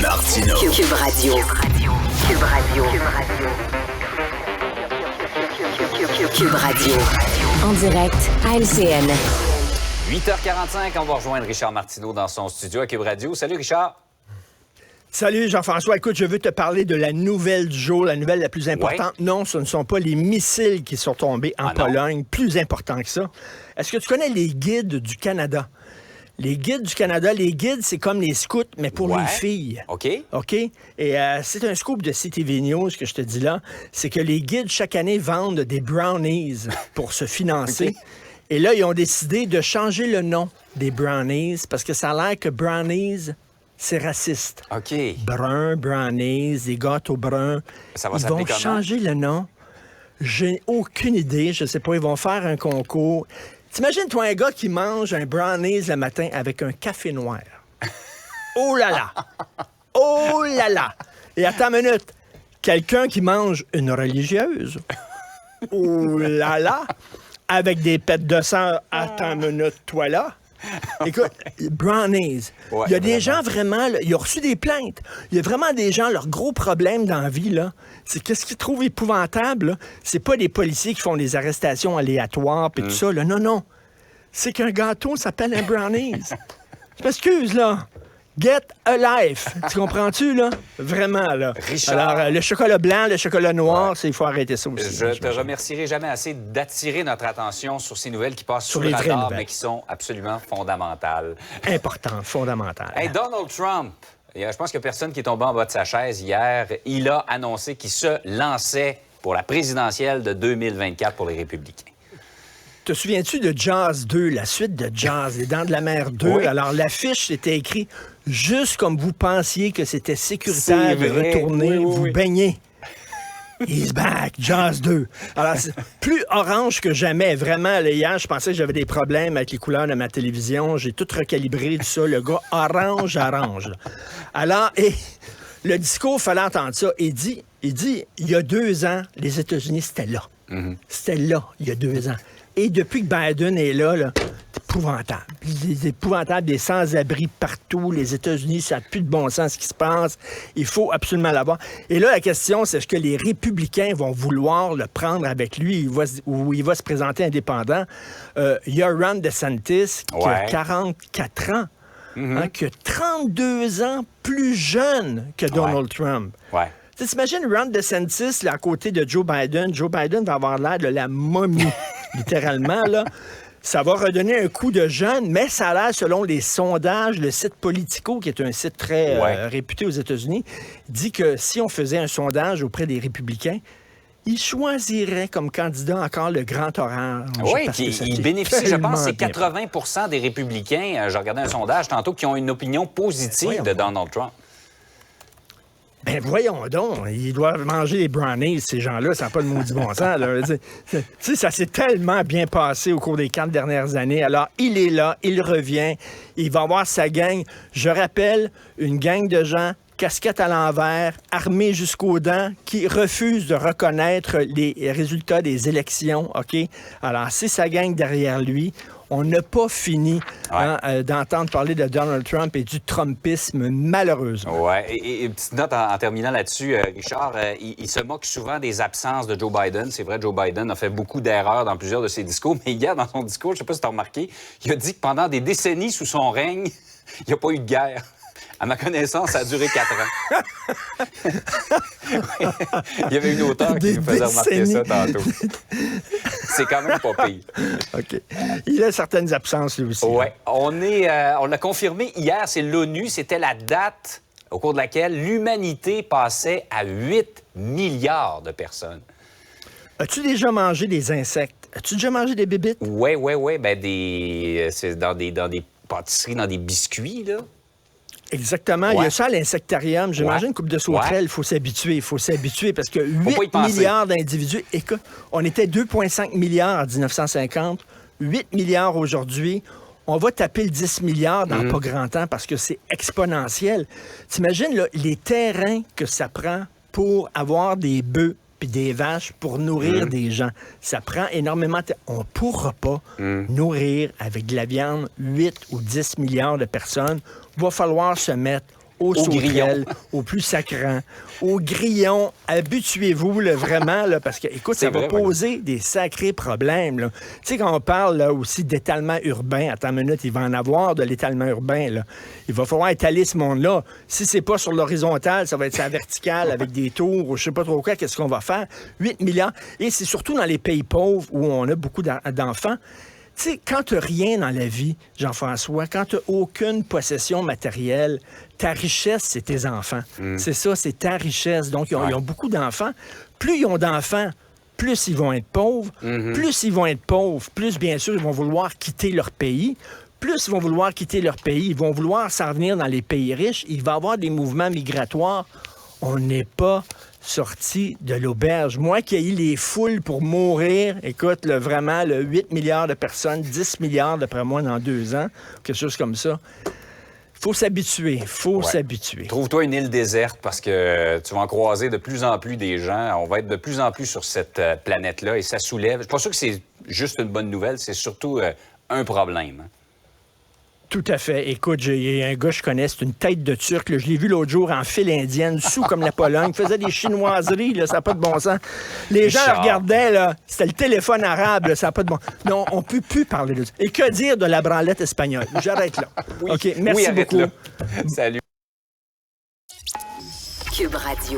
Martino. Cube Radio. Cube Radio. Cube Radio. En direct à LCN. 8h45, on va rejoindre Richard Martineau dans son studio à Cube Radio. Salut Richard. Salut Jean-François. Écoute, je veux te parler de la nouvelle du jour, la nouvelle la plus importante. Ouais. Non, ce ne sont pas les missiles qui sont tombés en Pologne, plus important que ça. Est-ce que tu connais les guides du Canada? Les guides du Canada, c'est comme les scouts, mais pour les filles. OK. OK? Et c'est un scoop de CTV News que je te dis là. C'est que les guides, chaque année, vendent des brownies pour se financer. Okay. Et là, ils ont décidé de changer le nom des brownies parce que ça a l'air que brownies, c'est raciste. OK. Brun, brownies, des gâteaux bruns. Ça va ils vont changer le nom. J'ai aucune idée. Je sais pas. Ils vont faire un concours. T'imagines, toi, un gars qui mange un brownies le matin avec un café noir. Oh là là! Oh là là! Et attends une minute. Quelqu'un qui mange une religieuse. Oh là là! Avec des pets de sang. Attends une minute, toi là. Écoute, brownies. Ouais, il y a des gens vraiment, là, ils ont reçu des plaintes. Il y a vraiment des gens, leur gros problème dans la vie, là, c'est qu'est-ce qu'ils trouvent épouvantable, là, c'est pas des policiers qui font des arrestations aléatoires et tout ça, là. Non, non. C'est qu'un gâteau s'appelle un brownies. Je m'excuse, là. Get a life. Tu comprends-tu, là? Vraiment, là. Richard. Alors, le chocolat blanc, le chocolat noir, il faut arrêter ça aussi. Je te remercierai jamais assez d'attirer notre attention sur ces nouvelles qui passent sur le les radar, mais qui sont absolument fondamentales. Important, fondamental. Hey, Donald Trump, je pense qu'il n'y a personne qui est tombé en bas de sa chaise hier. Il a annoncé qu'il se lançait pour la présidentielle de 2024 pour les Républicains. Te souviens-tu de Jaws 2, la suite de Jaws, Les Dents de la Mer 2? Oui. Alors, l'affiche était écrit juste comme vous pensiez que c'était sécuritaire de retourner vous baigner. He's back, Jaws 2. Alors, c'est plus orange que jamais. Vraiment, là, hier, je pensais que j'avais des problèmes avec les couleurs de ma télévision. J'ai tout recalibré, tout ça. Le gars, orange. Là. Alors, le discours, il fallait entendre ça. Il dit, il y a 2 ans, les États-Unis, c'était là. Mm-hmm. C'était là, il y a 2 ans. Et depuis que Biden est là, c'est épouvantable. C'est épouvantable, des sans-abri partout. Les États-Unis, ça n'a plus de bon sens ce qui se passe. Il faut absolument l'avoir. Et là, la question, c'est est-ce que les républicains vont vouloir le prendre avec lui ou il va se présenter indépendant? Il y a Ron DeSantis qui a 44 ans, qui a 32 ans plus jeune que Donald Trump. Ouais. T'imagines Ron DeSantis là, à côté de Joe Biden. Joe Biden va avoir l'air de la momie, littéralement, là. Ça va redonner un coup de jeune, mais ça a l'air, selon les sondages, le site Politico, qui est un site très réputé aux États-Unis, dit que si on faisait un sondage auprès des républicains, ils choisiraient comme candidat encore le Grand Orange. Oui, puis il bénéficie, je pense, c'est 80% des républicains, je regardais un sondage tantôt, qui ont une opinion positive de Donald Trump. Ben voyons donc, ils doivent manger les brownies, ces gens-là, ça n'a pas de maudit bon sens. Tu sais, ça s'est tellement bien passé au cours des 4 dernières années. Alors, il est là, il revient, il va avoir sa gang. Je rappelle, une gang de gens, casquette à l'envers, armés jusqu'aux dents, qui refusent de reconnaître les résultats des élections, OK? Alors, c'est sa gang derrière lui. On n'a pas fini d'entendre parler de Donald Trump et du Trumpisme, malheureusement. Oui. Et une petite note en terminant là-dessus, Richard, il se moque souvent des absences de Joe Biden. C'est vrai, Joe Biden a fait beaucoup d'erreurs dans plusieurs de ses discours, mais hier, dans son discours, je ne sais pas si tu as remarqué, il a dit que pendant des décennies sous son règne, il n'y a pas eu de guerre. À ma connaissance, ça a duré 4 ans. Il y avait une auteure qui nous faisait remarquer ça tantôt. C'est quand même pas pire. OK. Il a certaines absences, lui aussi. Oui. On l'a confirmé hier, c'est l'ONU. C'était la date au cours de laquelle l'humanité passait à 8 milliards de personnes. As-tu déjà mangé des insectes? As-tu déjà mangé des bébites? Oui. Ben, c'est dans des pâtisseries, dans des biscuits, là. Exactement. Il y a ça à l'insectarium. J'ai mangé une coupe de sauterelle. Il faut s'habituer. Parce que 8 milliards d'individus... Écoute, on était 2,5 milliards en 1950, 8 milliards aujourd'hui. On va taper le 10 milliards dans pas grand temps parce que c'est exponentiel. T'imagines là, les terrains que ça prend pour avoir des bœufs puis des vaches pour nourrir des gens. Ça prend énormément de temps. On ne pourra pas nourrir avec de la viande 8 ou 10 milliards de personnes. Il va falloir se mettre aux grillons. sauterelles, aux plus sacrants, aux grillons. Habituez-vous là, vraiment, là, parce que, écoute, ça va poser des sacrés problèmes. Là. Tu sais, quand on parle là, aussi d'étalement urbain, attends une minute, il va en avoir de l'étalement urbain. Là. Il va falloir étaler ce monde-là. Si c'est pas sur l'horizontale, ça va être sur la verticale avec des tours, je sais pas trop quoi, qu'est-ce qu'on va faire? 8 milliards. Et c'est surtout dans les pays pauvres où on a beaucoup d'enfants. Tu sais, quand tu n'as rien dans la vie, Jean-François, quand tu n'as aucune possession matérielle, ta richesse, c'est tes enfants. C'est ça, c'est ta richesse. Donc, ils ont beaucoup d'enfants. Plus ils ont d'enfants, plus ils vont être pauvres. Plus ils vont être pauvres, plus, bien sûr, ils vont vouloir quitter leur pays. Plus ils vont vouloir quitter leur pays, ils vont vouloir s'en venir dans les pays riches. Il va y avoir des mouvements migratoires. On n'est pas sorti de l'auberge. Moi qui ai eu les foules pour mourir, écoute, vraiment, 8 milliards de personnes, 10 milliards d'après moi dans 2 ans, quelque chose comme ça. Faut s'habituer, s'habituer. Trouve-toi une île déserte parce que tu vas en croiser de plus en plus des gens. On va être de plus en plus sur cette planète-là et ça soulève. Je suis pas sûr que c'est juste une bonne nouvelle, c'est surtout un problème. Tout à fait. Écoute, il y a un gars que je connais, c'est une tête de Turc. Là, je l'ai vu l'autre jour en file indienne, sous comme la Pologne. Il faisait des chinoiseries, là, ça n'a pas de bon sens. Les gens regardaient, là, c'était le téléphone arabe, là, ça n'a pas de bon sens. Non, on ne peut plus parler de ça. Et que dire de la branlette espagnole? J'arrête là. Oui. OK, merci beaucoup. Salut. Cube Radio.